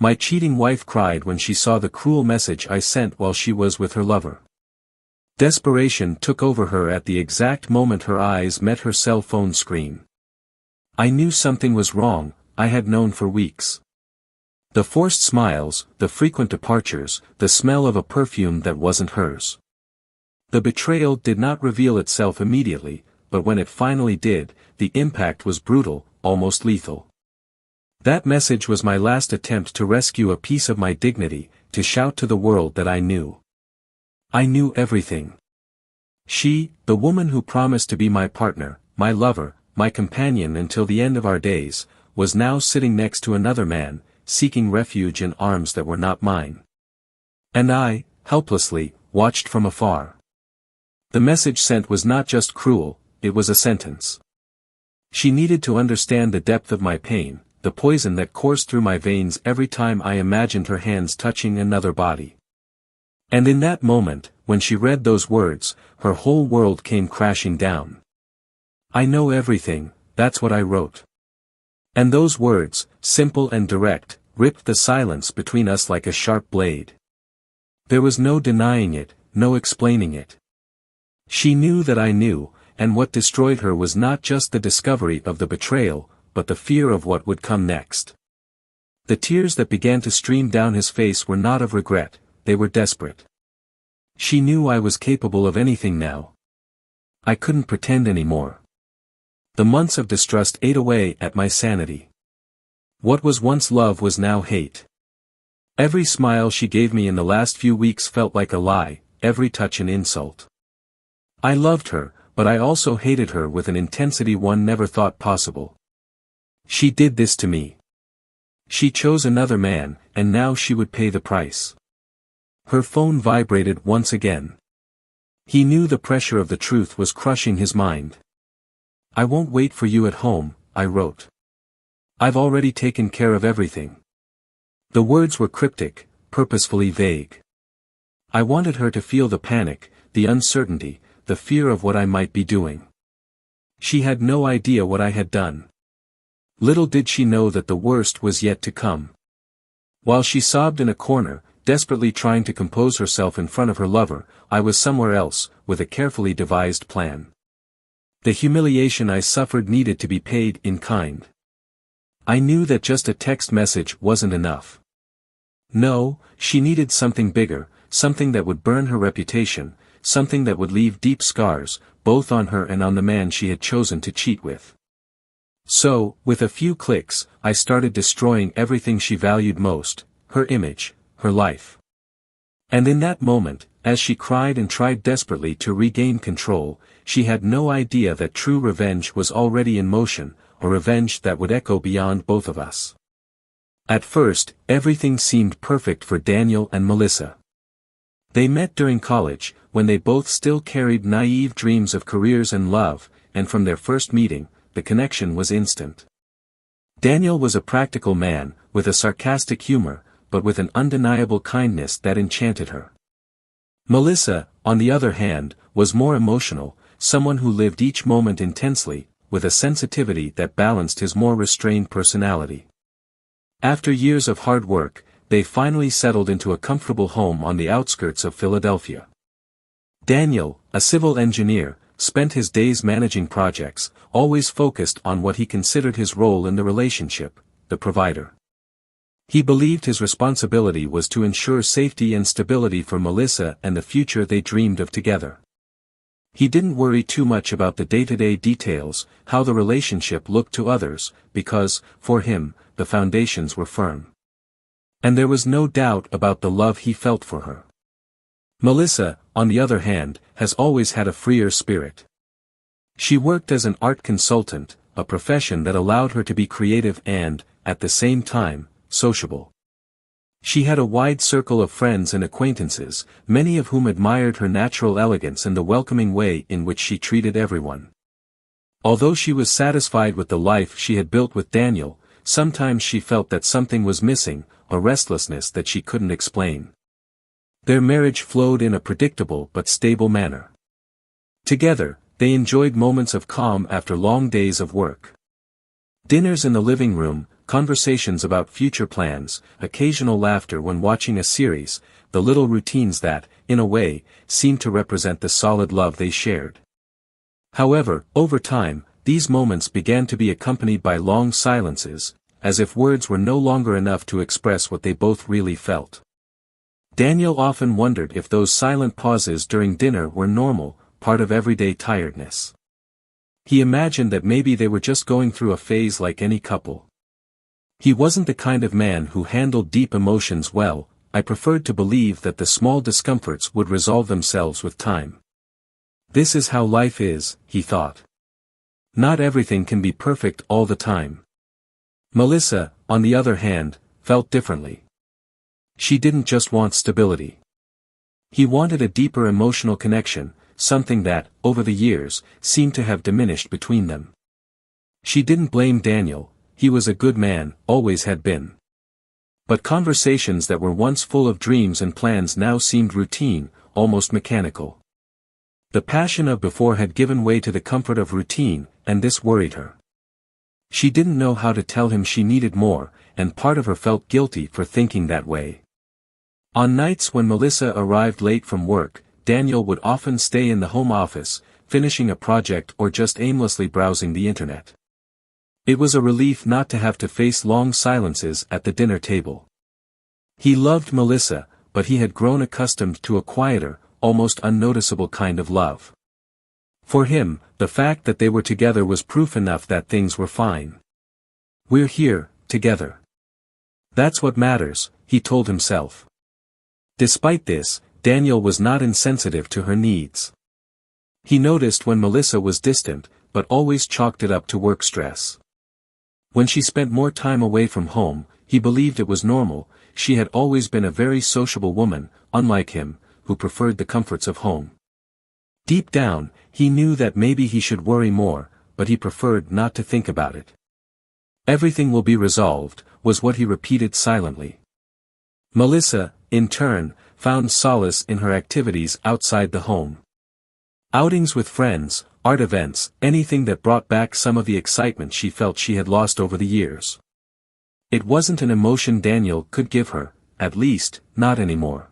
My cheating wife cried when she saw the cruel message I sent while she was with her lover. Desperation took over her at the exact moment her eyes met her cell phone screen. I knew something was wrong, I had known for weeks. The forced smiles, the frequent departures, the smell of a perfume that wasn't hers. The betrayal did not reveal itself immediately, but when it finally did, the impact was brutal, almost lethal. That message was my last attempt to rescue a piece of my dignity, to shout to the world that I knew. I knew everything. She, the woman who promised to be my partner, my lover, my companion until the end of our days, was now sitting next to another man, seeking refuge in arms that were not mine. And I, helplessly, watched from afar. The message sent was not just cruel, it was a sentence. She needed to understand the depth of my pain, the poison that coursed through my veins every time I imagined her hands touching another body. And in that moment, when she read those words, her whole world came crashing down. I know everything, that's what I wrote. And those words, simple and direct, ripped the silence between us like a sharp blade. There was no denying it, no explaining it. She knew that I knew, and what destroyed her was not just the discovery of the betrayal, but the fear of what would come next. The tears that began to stream down his face were not of regret, they were desperate. She knew I was capable of anything now. I couldn't pretend anymore. The months of distrust ate away at my sanity. What was once love was now hate. Every smile she gave me in the last few weeks felt like a lie, every touch an insult. I loved her, but I also hated her with an intensity one never thought possible. She did this to me. She chose another man, and now she would pay the price. Her phone vibrated once again. He knew the pressure of the truth was crushing his mind. I won't wait for you at home, I wrote. I've already taken care of everything. The words were cryptic, purposefully vague. I wanted her to feel the panic, the uncertainty, the fear of what I might be doing. She had no idea what I had done. Little did she know that the worst was yet to come. While she sobbed in a corner, desperately trying to compose herself in front of her lover, I was somewhere else, with a carefully devised plan. The humiliation I suffered needed to be paid in kind. I knew that just a text message wasn't enough. No, she needed something bigger, something that would burn her reputation, something that would leave deep scars, both on her and on the man she had chosen to cheat with. So, with a few clicks, I started destroying everything she valued most, her image, her life. And in that moment, as she cried and tried desperately to regain control, she had no idea that true revenge was already in motion, a revenge that would echo beyond both of us. At first, everything seemed perfect for Daniel and Melissa. They met during college, when they both still carried naive dreams of careers and love, and from their first meeting, the connection was instant. Daniel was a practical man, with a sarcastic humor, but with an undeniable kindness that enchanted her. Melissa, on the other hand, was more emotional, someone who lived each moment intensely, with a sensitivity that balanced his more restrained personality. After years of hard work, they finally settled into a comfortable home on the outskirts of Philadelphia. Daniel, a civil engineer, spent his days managing projects, always focused on what he considered his role in the relationship, the provider. He believed his responsibility was to ensure safety and stability for Melissa and the future they dreamed of together. He didn't worry too much about the day-to-day details, how the relationship looked to others, because, for him, the foundations were firm. And there was no doubt about the love he felt for her. Melissa, on the other hand, has always had a freer spirit. She worked as an art consultant, a profession that allowed her to be creative and, at the same time, sociable. She had a wide circle of friends and acquaintances, many of whom admired her natural elegance and the welcoming way in which she treated everyone. Although she was satisfied with the life she had built with Daniel, sometimes she felt that something was missing, a restlessness that she couldn't explain. Their marriage flowed in a predictable but stable manner. Together, they enjoyed moments of calm after long days of work. Dinners in the living room, conversations about future plans, occasional laughter when watching a series, the little routines that, in a way, seemed to represent the solid love they shared. However, over time, these moments began to be accompanied by long silences, as if words were no longer enough to express what they both really felt. Daniel often wondered if those silent pauses during dinner were normal, part of everyday tiredness. He imagined that maybe they were just going through a phase like any couple. He wasn't the kind of man who handled deep emotions well. I preferred to believe that the small discomforts would resolve themselves with time. This is how life is, he thought. Not everything can be perfect all the time. Melissa, on the other hand, felt differently. She didn't just want stability. He wanted a deeper emotional connection, something that, over the years, seemed to have diminished between them. She didn't blame Daniel. He was a good man, always had been. But conversations that were once full of dreams and plans now seemed routine, almost mechanical. The passion of before had given way to the comfort of routine, and this worried her. She didn't know how to tell him she needed more, and part of her felt guilty for thinking that way. On nights when Melissa arrived late from work, Daniel would often stay in the home office, finishing a project or just aimlessly browsing the internet. It was a relief not to have to face long silences at the dinner table. He loved Melissa, but he had grown accustomed to a quieter, almost unnoticeable kind of love. For him, the fact that they were together was proof enough that things were fine. "We're here, together. That's what matters," he told himself. Despite this, Daniel was not insensitive to her needs. He noticed when Melissa was distant, but always chalked it up to work stress. When she spent more time away from home, he believed it was normal. She had always been a very sociable woman, unlike him, who preferred the comforts of home. Deep down, he knew that maybe he should worry more, but he preferred not to think about it. "Everything will be resolved," was what he repeated silently. Melissa, in turn, found solace in her activities outside the home. Outings with friends, art events, anything that brought back some of the excitement she felt she had lost over the years. It wasn't an emotion Daniel could give her, at least, not anymore.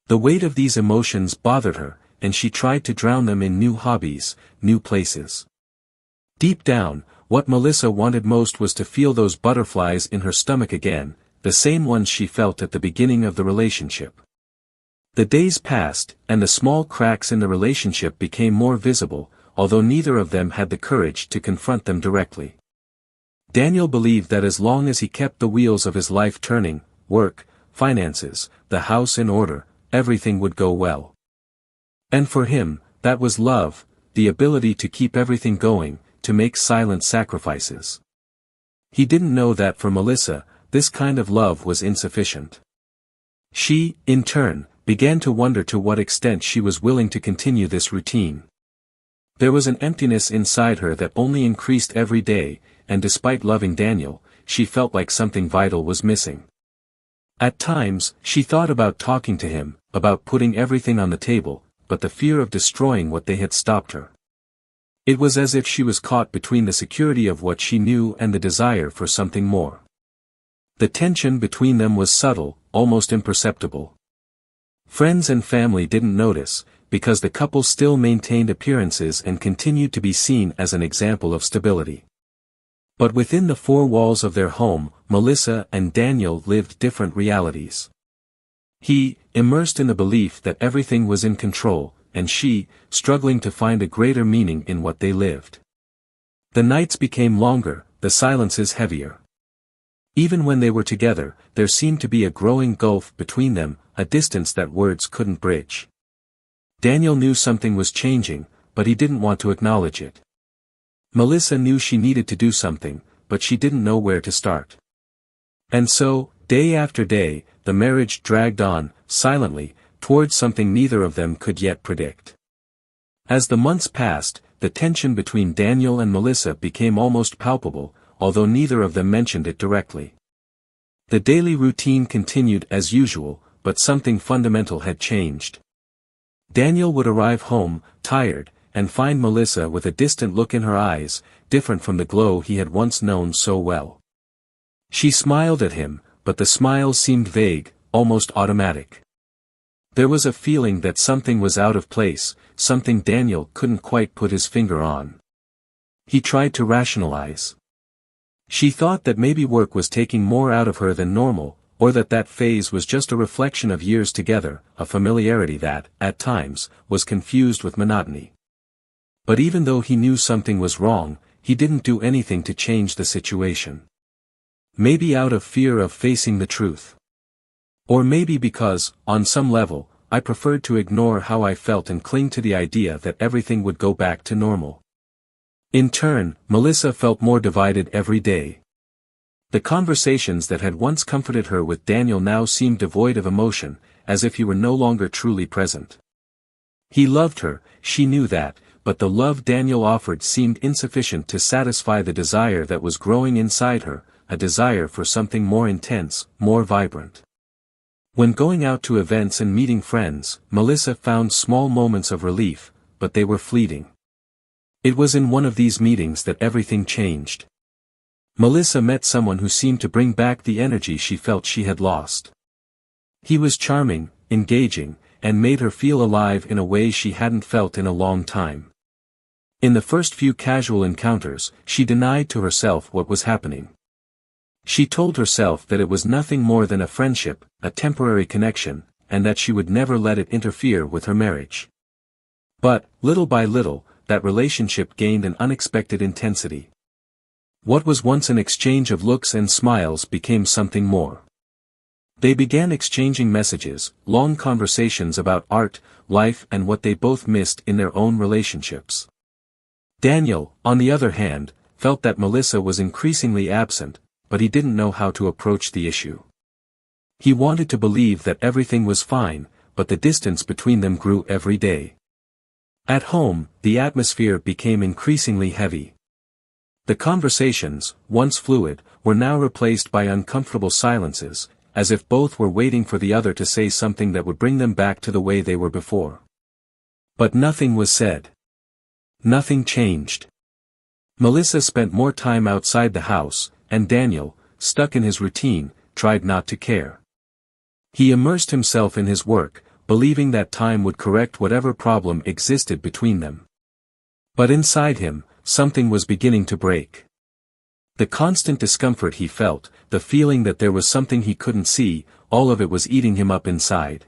The weight of these emotions bothered her, and she tried to drown them in new hobbies, new places. Deep down, what Melissa wanted most was to feel those butterflies in her stomach again, the same ones she felt at the beginning of the relationship. The days passed, and the small cracks in the relationship became more visible, although neither of them had the courage to confront them directly. Daniel believed that as long as he kept the wheels of his life turning, work, finances, the house in order, everything would go well. And for him, that was love, the ability to keep everything going, to make silent sacrifices. He didn't know that for Melissa, this kind of love was insufficient. She, in turn, began to wonder to what extent she was willing to continue this routine. There was an emptiness inside her that only increased every day, and despite loving Daniel, she felt like something vital was missing. At times, she thought about talking to him, about putting everything on the table, but the fear of destroying what they had stopped her. It was as if she was caught between the security of what she knew and the desire for something more. The tension between them was subtle, almost imperceptible. Friends and family didn't notice, because the couple still maintained appearances and continued to be seen as an example of stability. But within the four walls of their home, Melissa and Daniel lived different realities. He, immersed in the belief that everything was in control, and she, struggling to find a greater meaning in what they lived. The nights became longer, the silences heavier. Even when they were together, there seemed to be a growing gulf between them, a distance that words couldn't bridge. Daniel knew something was changing, but he didn't want to acknowledge it. Melissa knew she needed to do something, but she didn't know where to start. And so, day after day, the marriage dragged on, silently, towards something neither of them could yet predict. As the months passed, the tension between Daniel and Melissa became almost palpable, although neither of them mentioned it directly. The daily routine continued as usual, but something fundamental had changed. Daniel would arrive home, tired, and find Melissa with a distant look in her eyes, different from the glow he had once known so well. She smiled at him, but the smile seemed vague, almost automatic. There was a feeling that something was out of place, something Daniel couldn't quite put his finger on. He tried to rationalize. She thought that maybe work was taking more out of her than normal, or that phase was just a reflection of years together, a familiarity that, at times, was confused with monotony. But even though he knew something was wrong, he didn't do anything to change the situation. Maybe out of fear of facing the truth. Or maybe because, on some level, I preferred to ignore how I felt and cling to the idea that everything would go back to normal. In turn, Melissa felt more divided every day. The conversations that had once comforted her with Daniel now seemed devoid of emotion, as if he were no longer truly present. He loved her, she knew that, but the love Daniel offered seemed insufficient to satisfy the desire that was growing inside her, a desire for something more intense, more vibrant. When going out to events and meeting friends, Melissa found small moments of relief, but they were fleeting. It was in one of these meetings that everything changed. Melissa met someone who seemed to bring back the energy she felt she had lost. He was charming, engaging, and made her feel alive in a way she hadn't felt in a long time. In the first few casual encounters, she denied to herself what was happening. She told herself that it was nothing more than a friendship, a temporary connection, and that she would never let it interfere with her marriage. But, little by little, that relationship gained an unexpected intensity. What was once an exchange of looks and smiles became something more. They began exchanging messages, long conversations about art, life and what they both missed in their own relationships. Daniel, on the other hand, felt that Melissa was increasingly absent, but he didn't know how to approach the issue. He wanted to believe that everything was fine, but the distance between them grew every day. At home, the atmosphere became increasingly heavy. The conversations, once fluid, were now replaced by uncomfortable silences, as if both were waiting for the other to say something that would bring them back to the way they were before. But nothing was said. Nothing changed. Melissa spent more time outside the house, and Daniel, stuck in his routine, tried not to care. He immersed himself in his work, believing that time would correct whatever problem existed between them. But inside him, something was beginning to break. The constant discomfort he felt, the feeling that there was something he couldn't see, all of it was eating him up inside.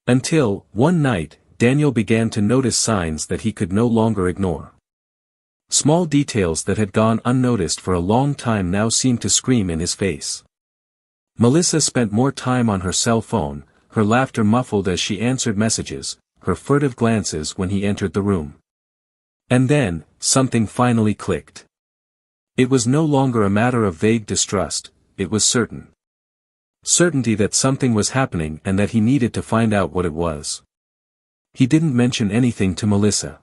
Until, one night, Daniel began to notice signs that he could no longer ignore. Small details that had gone unnoticed for a long time now seemed to scream in his face. Melissa spent more time on her cell phone, her laughter muffled as she answered messages, her furtive glances when he entered the room. And then, something finally clicked. It was no longer a matter of vague distrust, it was certain. Certainty that something was happening and that he needed to find out what it was. He didn't mention anything to Melissa.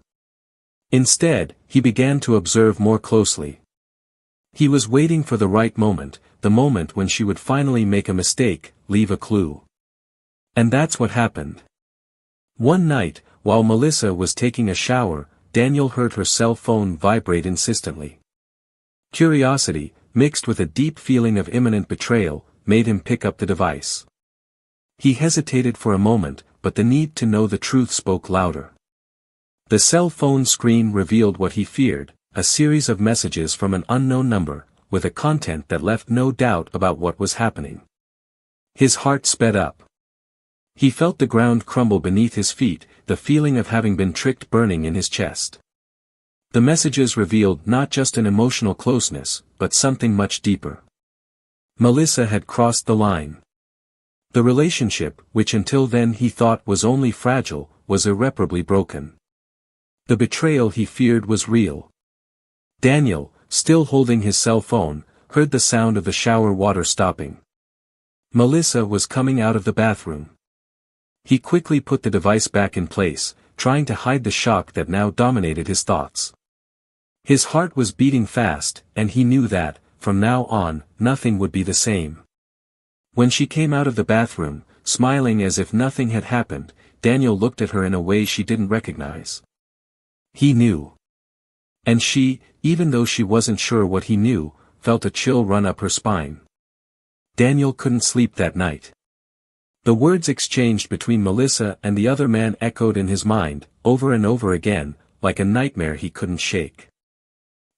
Instead, he began to observe more closely. He was waiting for the right moment, the moment when she would finally make a mistake, leave a clue. And that's what happened. One night, while Melissa was taking a shower, Daniel heard her cell phone vibrate insistently. Curiosity, mixed with a deep feeling of imminent betrayal, made him pick up the device. He hesitated for a moment, but the need to know the truth spoke louder. The cell phone screen revealed what he feared, a series of messages from an unknown number, with a content that left no doubt about what was happening. His heart sped up. He felt the ground crumble beneath his feet, the feeling of having been tricked burning in his chest. The messages revealed not just an emotional closeness, but something much deeper. Melissa had crossed the line. The relationship, which until then he thought was only fragile, was irreparably broken. The betrayal he feared was real. Daniel, still holding his cell phone, heard the sound of the shower water stopping. Melissa was coming out of the bathroom. He quickly put the device back in place, trying to hide the shock that now dominated his thoughts. His heart was beating fast, and he knew that, from now on, nothing would be the same. When she came out of the bathroom, smiling as if nothing had happened, Daniel looked at her in a way she didn't recognize. He knew. And she, even though she wasn't sure what he knew, felt a chill run up her spine. Daniel couldn't sleep that night. The words exchanged between Melissa and the other man echoed in his mind, over and over again, like a nightmare he couldn't shake.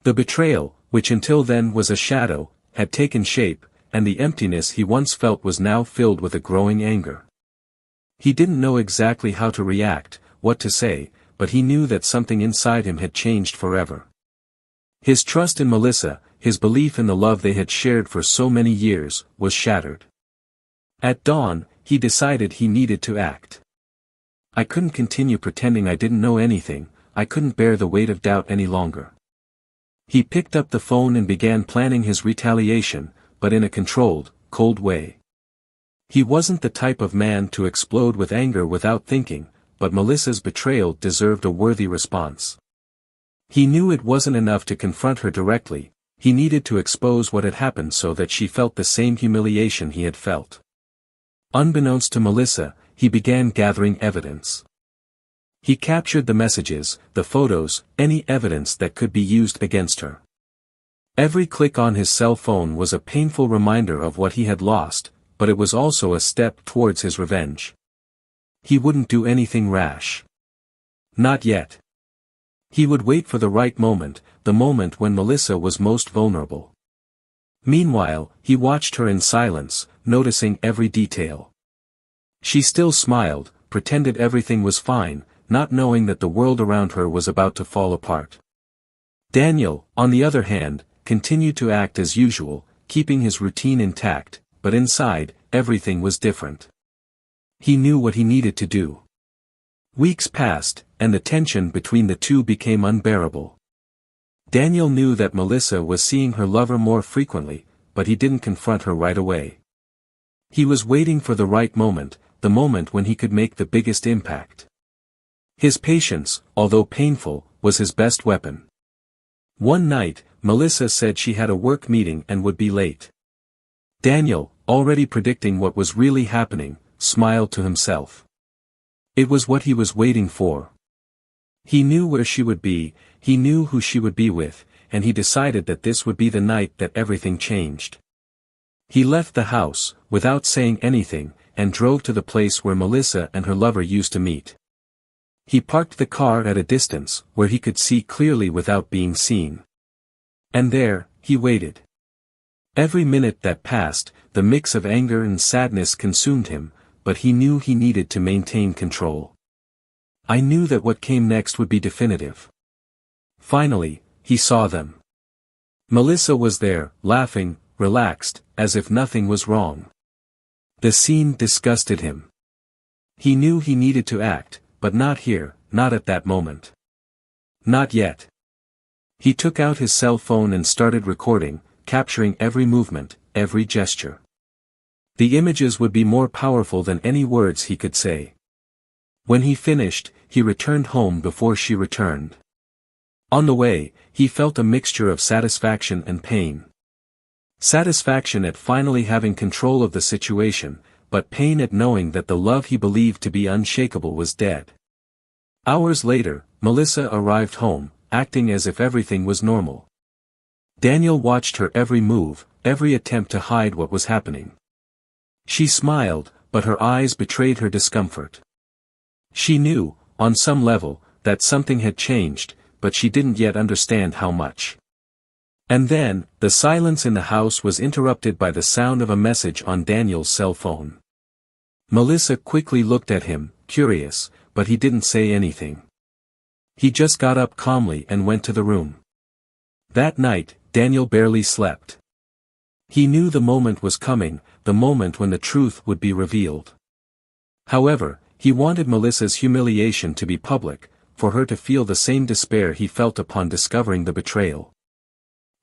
The betrayal, which until then was a shadow, had taken shape, and the emptiness he once felt was now filled with a growing anger. He didn't know exactly how to react, what to say, but he knew that something inside him had changed forever. His trust in Melissa, his belief in the love they had shared for so many years, was shattered. At dawn, he decided he needed to act. I couldn't continue pretending I didn't know anything, I couldn't bear the weight of doubt any longer. He picked up the phone and began planning his retaliation, but in a controlled, cold way. He wasn't the type of man to explode with anger without thinking, but Melissa's betrayal deserved a worthy response. He knew it wasn't enough to confront her directly, he needed to expose what had happened so that she felt the same humiliation he had felt. Unbeknownst to Melissa, he began gathering evidence. He captured the messages, the photos, any evidence that could be used against her. Every click on his cell phone was a painful reminder of what he had lost, but it was also a step towards his revenge. He wouldn't do anything rash. Not yet. He would wait for the right moment, the moment when Melissa was most vulnerable. Meanwhile, he watched her in silence, noticing every detail. She still smiled, pretended everything was fine, not knowing that the world around her was about to fall apart. Daniel, on the other hand, continued to act as usual, keeping his routine intact, but inside, everything was different. He knew what he needed to do. Weeks passed, and the tension between the two became unbearable. Daniel knew that Melissa was seeing her lover more frequently, but he didn't confront her right away. He was waiting for the right moment, the moment when he could make the biggest impact. His patience, although painful, was his best weapon. One night, Melissa said she had a work meeting and would be late. Daniel, already predicting what was really happening, smiled to himself. It was what he was waiting for. He knew where she would be, he knew who she would be with, and he decided that this would be the night that everything changed. He left the house, without saying anything, and drove to the place where Melissa and her lover used to meet. He parked the car at a distance, where he could see clearly without being seen. And there, he waited. Every minute that passed, the mix of anger and sadness consumed him, but he knew he needed to maintain control. I knew that what came next would be definitive. Finally, he saw them. Melissa was there, laughing, relaxed, as if nothing was wrong. The scene disgusted him. He knew he needed to act, but not here, not at that moment. Not yet. He took out his cell phone and started recording, capturing every movement, every gesture. The images would be more powerful than any words he could say. When he finished, he returned home before she returned. On the way, he felt a mixture of satisfaction and pain. Satisfaction at finally having control of the situation, but pain at knowing that the love he believed to be unshakable was dead. Hours later, Melissa arrived home, acting as if everything was normal. Daniel watched her every move, every attempt to hide what was happening. She smiled, but her eyes betrayed her discomfort. She knew, on some level, that something had changed, but she didn't yet understand how much. And then, the silence in the house was interrupted by the sound of a message on Daniel's cell phone. Melissa quickly looked at him, curious, but he didn't say anything. He just got up calmly and went to the room. That night, Daniel barely slept. He knew the moment was coming, the moment when the truth would be revealed. However, he wanted Melissa's humiliation to be public, for her to feel the same despair he felt upon discovering the betrayal.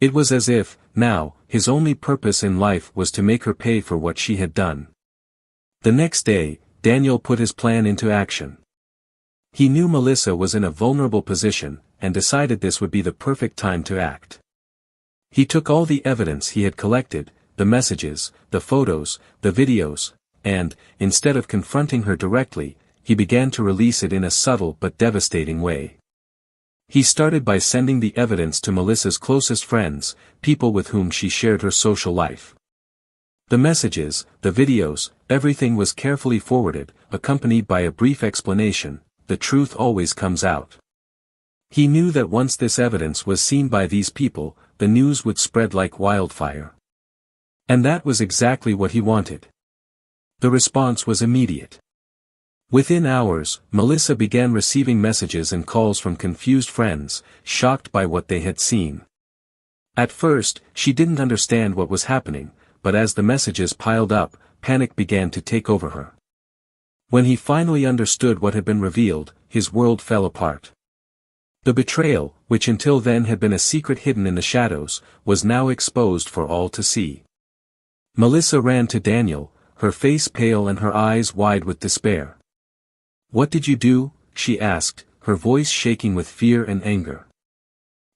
It was as if, now, his only purpose in life was to make her pay for what she had done. The next day, Daniel put his plan into action. He knew Melissa was in a vulnerable position, and decided this would be the perfect time to act. He took all the evidence he had collected, the messages, the photos, the videos, and, instead of confronting her directly, he began to release it in a subtle but devastating way. He started by sending the evidence to Melissa's closest friends, people with whom she shared her social life. The messages, the videos, everything was carefully forwarded, accompanied by a brief explanation: the truth always comes out. He knew that once this evidence was seen by these people, the news would spread like wildfire. And that was exactly what he wanted. The response was immediate. Within hours, Melissa began receiving messages and calls from confused friends, shocked by what they had seen. At first, she didn't understand what was happening, but as the messages piled up, panic began to take over her. When he finally understood what had been revealed, his world fell apart. The betrayal, which until then had been a secret hidden in the shadows, was now exposed for all to see. Melissa ran to Daniel, her face pale and her eyes wide with despair. "What did you do?" she asked, her voice shaking with fear and anger.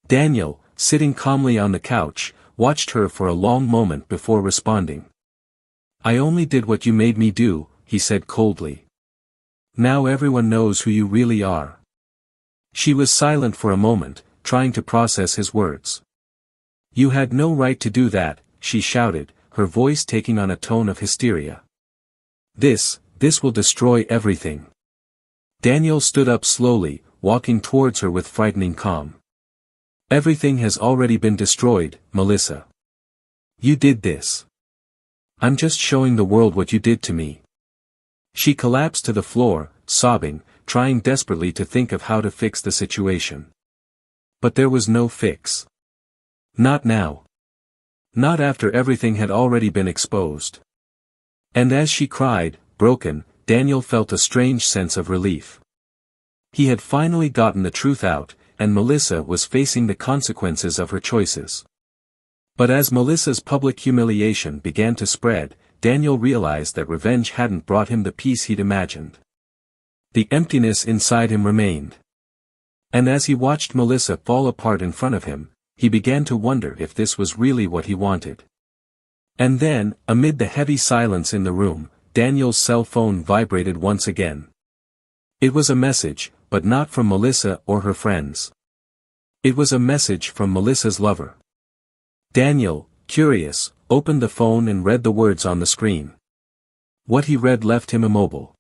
Daniel, sitting calmly on the couch, watched her for a long moment before responding. "I only did what you made me do," he said coldly. "Now everyone knows who you really are." She was silent for a moment, trying to process his words. "You had no right to do that," she shouted, her voice taking on a tone of hysteria. This will destroy everything." Daniel stood up slowly, walking towards her with frightening calm. "Everything has already been destroyed, Melissa. You did this. I'm just showing the world what you did to me." She collapsed to the floor, sobbing, trying desperately to think of how to fix the situation. But there was no fix. Not now. Not after everything had already been exposed. And as she cried, broken, Daniel felt a strange sense of relief. He had finally gotten the truth out, and Melissa was facing the consequences of her choices. But as Melissa's public humiliation began to spread, Daniel realized that revenge hadn't brought him the peace he'd imagined. The emptiness inside him remained. And as he watched Melissa fall apart in front of him, he began to wonder if this was really what he wanted. And then, amid the heavy silence in the room, Daniel's cell phone vibrated once again. It was a message, but not from Melissa or her friends. It was a message from Melissa's lover. Daniel, curious, opened the phone and read the words on the screen. What he read left him immobile.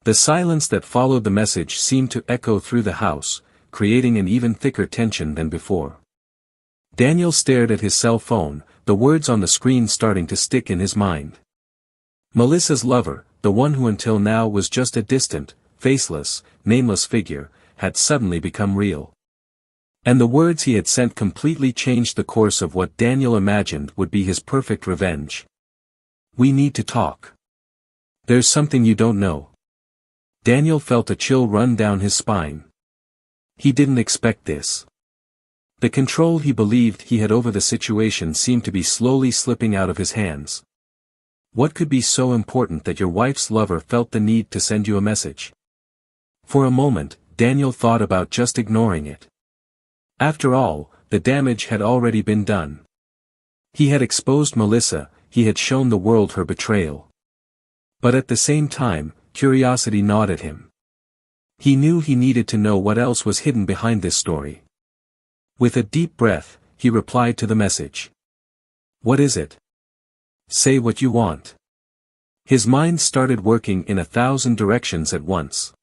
The silence that followed the message seemed to echo through the house, creating an even thicker tension than before. Daniel stared at his cell phone, the words on the screen starting to stick in his mind. Melissa's lover, the one who until now was just a distant, faceless, nameless figure, had suddenly become real. And the words he had sent completely changed the course of what Daniel imagined would be his perfect revenge. "We need to talk. There's something you don't know." Daniel felt a chill run down his spine. He didn't expect this. The control he believed he had over the situation seemed to be slowly slipping out of his hands. What could be so important that your wife's lover felt the need to send you a message? For a moment, Daniel thought about just ignoring it. After all, the damage had already been done. He had exposed Melissa, he had shown the world her betrayal. But at the same time, curiosity gnawed at him. He knew he needed to know what else was hidden behind this story. With a deep breath, he replied to the message. "What is it? Say what you want." His mind started working in 1,000 directions at once.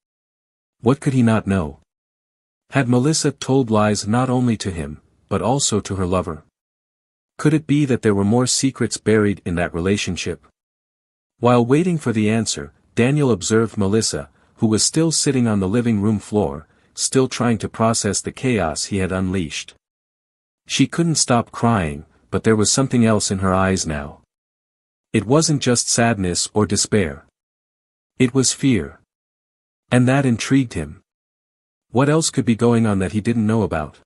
What could he not know? Had Melissa told lies not only to him, but also to her lover? Could it be that there were more secrets buried in that relationship? While waiting for the answer, Daniel observed Melissa, who was still sitting on the living room floor, still trying to process the chaos he had unleashed. She couldn't stop crying, but there was something else in her eyes now. It wasn't just sadness or despair. It was fear. And that intrigued him. What else could be going on that he didn't know about?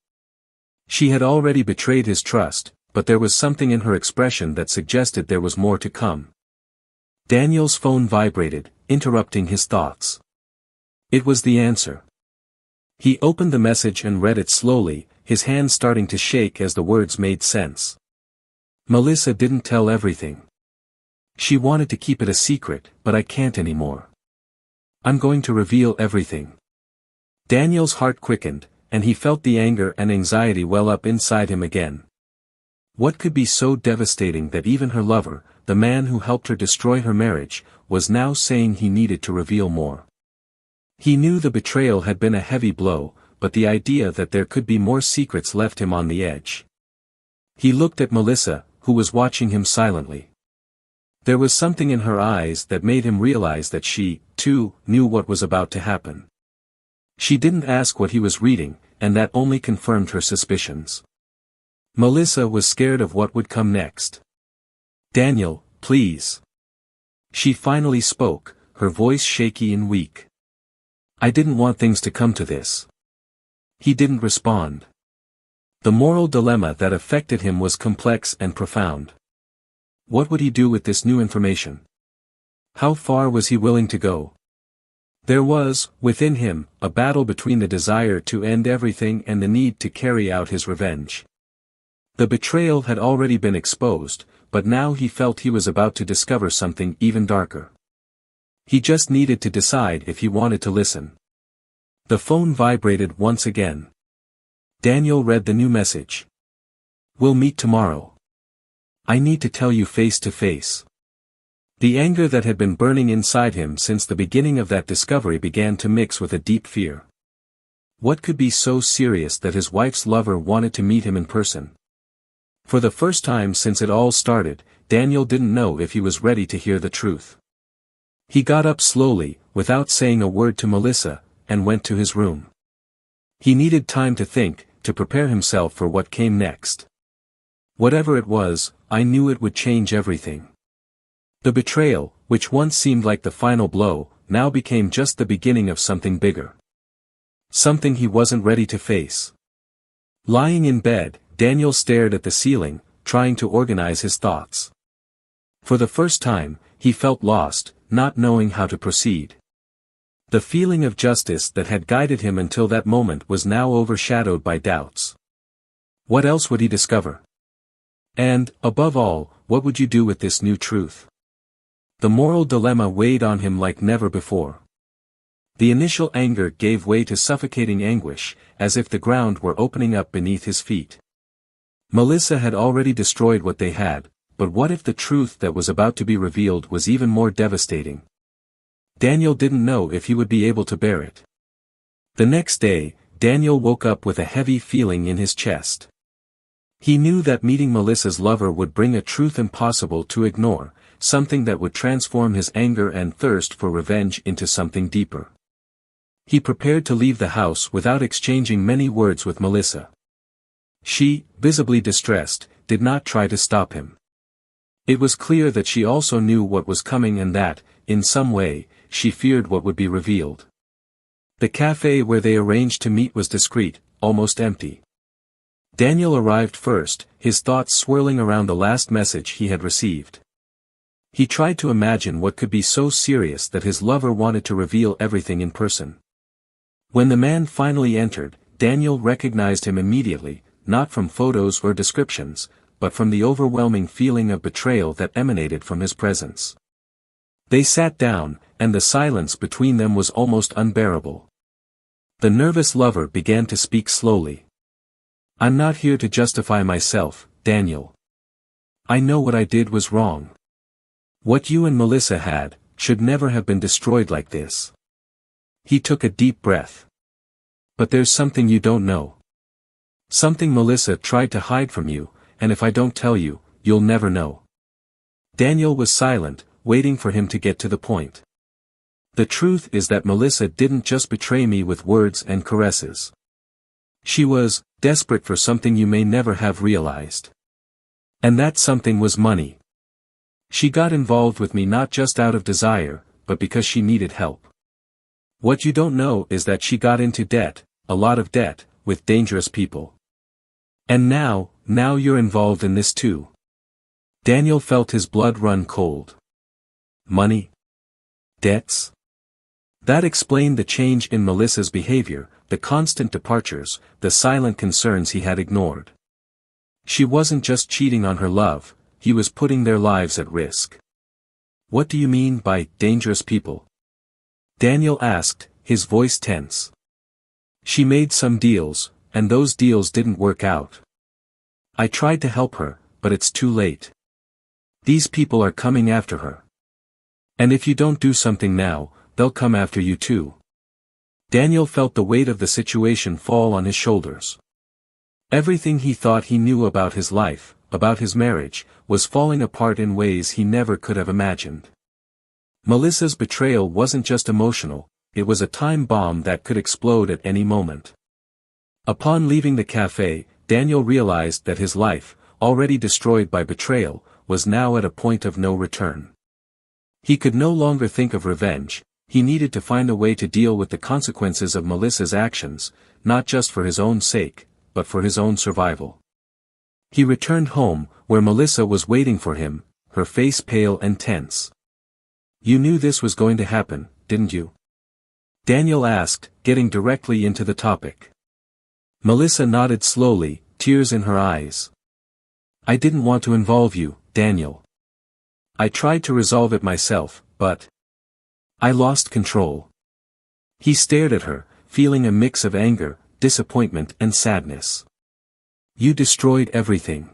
She had already betrayed his trust, but there was something in her expression that suggested there was more to come. Daniel's phone vibrated, interrupting his thoughts. It was the answer. He opened the message and read it slowly, his hand starting to shake as the words made sense. Melissa didn't tell everything. She wanted to keep it a secret, but I can't anymore. I'm going to reveal everything. Daniel's heart quickened, and he felt the anger and anxiety well up inside him again. What could be so devastating that even her lover, the man who helped her destroy her marriage, was now saying he needed to reveal more. He knew the betrayal had been a heavy blow, but the idea that there could be more secrets left him on the edge. He looked at Melissa, who was watching him silently. There was something in her eyes that made him realize that she, too, knew what was about to happen. She didn't ask what he was reading, and that only confirmed her suspicions. Melissa was scared of what would come next. "Daniel, please." She finally spoke, her voice shaky and weak. "I didn't want things to come to this." He didn't respond. The moral dilemma that affected him was complex and profound. What would he do with this new information? How far was he willing to go? There was, within him, a battle between the desire to end everything and the need to carry out his revenge. The betrayal had already been exposed, but now he felt he was about to discover something even darker. He just needed to decide if he wanted to listen. The phone vibrated once again. Daniel read the new message. "We'll meet tomorrow. I need to tell you face to face." The anger that had been burning inside him since the beginning of that discovery began to mix with a deep fear. What could be so serious that his wife's lover wanted to meet him in person? For the first time since it all started, Daniel didn't know if he was ready to hear the truth. He got up slowly, without saying a word to Melissa, and went to his room. He needed time to think, to prepare himself for what came next. Whatever it was, I knew it would change everything. The betrayal, which once seemed like the final blow, now became just the beginning of something bigger. Something he wasn't ready to face. Lying in bed, Daniel stared at the ceiling, trying to organize his thoughts. For the first time, he felt lost, not knowing how to proceed. The feeling of justice that had guided him until that moment was now overshadowed by doubts. What else would he discover? And, above all, what would you do with this new truth? The moral dilemma weighed on him like never before. The initial anger gave way to suffocating anguish, as if the ground were opening up beneath his feet. Melissa had already destroyed what they had, but what if the truth that was about to be revealed was even more devastating? Daniel didn't know if he would be able to bear it. The next day, Daniel woke up with a heavy feeling in his chest. He knew that meeting Melissa's lover would bring a truth impossible to ignore, something that would transform his anger and thirst for revenge into something deeper. He prepared to leave the house without exchanging many words with Melissa. She, visibly distressed, did not try to stop him. It was clear that she also knew what was coming and that, in some way, she feared what would be revealed. The cafe where they arranged to meet was discreet, almost empty. Daniel arrived first, his thoughts swirling around the last message he had received. He tried to imagine what could be so serious that his lover wanted to reveal everything in person. When the man finally entered, Daniel recognized him immediately, not from photos or descriptions, but from the overwhelming feeling of betrayal that emanated from his presence. They sat down, and the silence between them was almost unbearable. The nervous lover began to speak slowly. "I'm not here to justify myself, Daniel. I know what I did was wrong. What you and Melissa had, should never have been destroyed like this." He took a deep breath. "But there's something you don't know. Something Melissa tried to hide from you, and if I don't tell you, you'll never know." Daniel was silent, waiting for him to get to the point. "The truth is that Melissa didn't just betray me with words and caresses. She was desperate for something you may never have realized. And that something was money. She got involved with me not just out of desire, but because she needed help. What you don't know is that she got into debt, a lot of debt, with dangerous people. And now you're involved in this too." Daniel felt his blood run cold. Money? Debts? That explained the change in Melissa's behavior, the constant departures, the silent concerns he had ignored. She wasn't just cheating on her love, he was putting their lives at risk. "What do you mean by dangerous people?" Daniel asked, his voice tense. "She made some deals, and those deals didn't work out. I tried to help her, but it's too late. These people are coming after her. And if you don't do something now, they'll come after you too. Daniel felt the weight of the situation fall on his shoulders. Everything he thought he knew about his life, about his marriage, was falling apart in ways he never could have imagined. Melissa's betrayal wasn't just emotional, it was a time bomb that could explode at any moment. Upon leaving the cafe, Daniel realized that his life, already destroyed by betrayal, was now at a point of no return. He could no longer think of revenge, he needed to find a way to deal with the consequences of Melissa's actions, not just for his own sake, but for his own survival. He returned home, where Melissa was waiting for him, her face pale and tense. "You knew this was going to happen, didn't you?" Daniel asked, getting directly into the topic. Melissa nodded slowly, tears in her eyes. "I didn't want to involve you, Daniel. I tried to resolve it myself, but I lost control." He stared at her, feeling a mix of anger, disappointment and sadness. "You destroyed everything.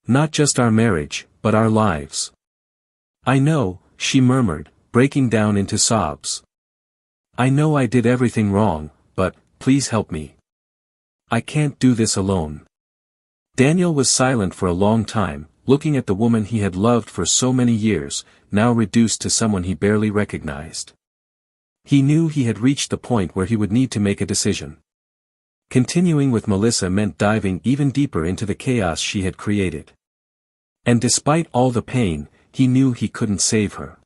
Not just our marriage, but our lives." "I know," she murmured, breaking down into sobs. "I know I did everything wrong, but, please help me. I can't do this alone." Daniel was silent for a long time, looking at the woman he had loved for so many years, now reduced to someone he barely recognized. He knew he had reached the point where he would need to make a decision. Continuing with Melissa meant diving even deeper into the chaos she had created. And despite all the pain, he knew he couldn't save her.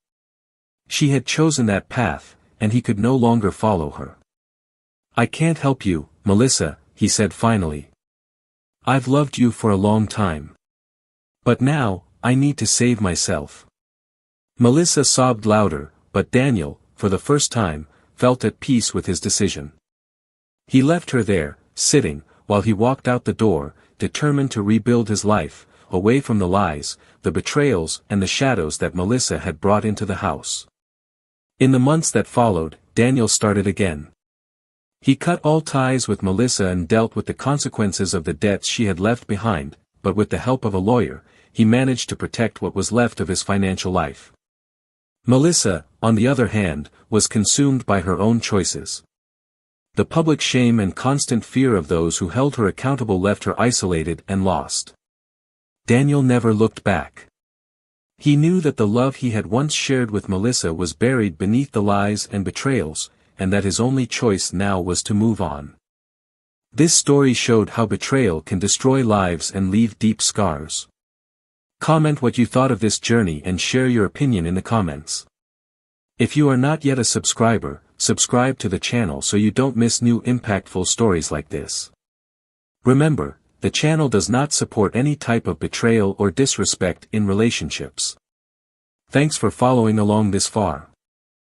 She had chosen that path, and he could no longer follow her. "I can't help you, Melissa," he said finally. "I've loved you for a long time. But now, I need to save myself." Melissa sobbed louder, but Daniel, for the first time, felt at peace with his decision. He left her there, sitting, while he walked out the door, determined to rebuild his life, away from the lies, the betrayals and the shadows that Melissa had brought into the house. In the months that followed, Daniel started again. He cut all ties with Melissa and dealt with the consequences of the debts she had left behind, but with the help of a lawyer, he managed to protect what was left of his financial life. Melissa, on the other hand, was consumed by her own choices. The public shame and constant fear of those who held her accountable left her isolated and lost. Daniel never looked back. He knew that the love he had once shared with Melissa was buried beneath the lies and betrayals, and that his only choice now was to move on. This story showed how betrayal can destroy lives and leave deep scars. Comment what you thought of this journey and share your opinion in the comments. If you are not yet a subscriber, subscribe to the channel so you don't miss new impactful stories like this. Remember, the channel does not support any type of betrayal or disrespect in relationships. Thanks for following along this far.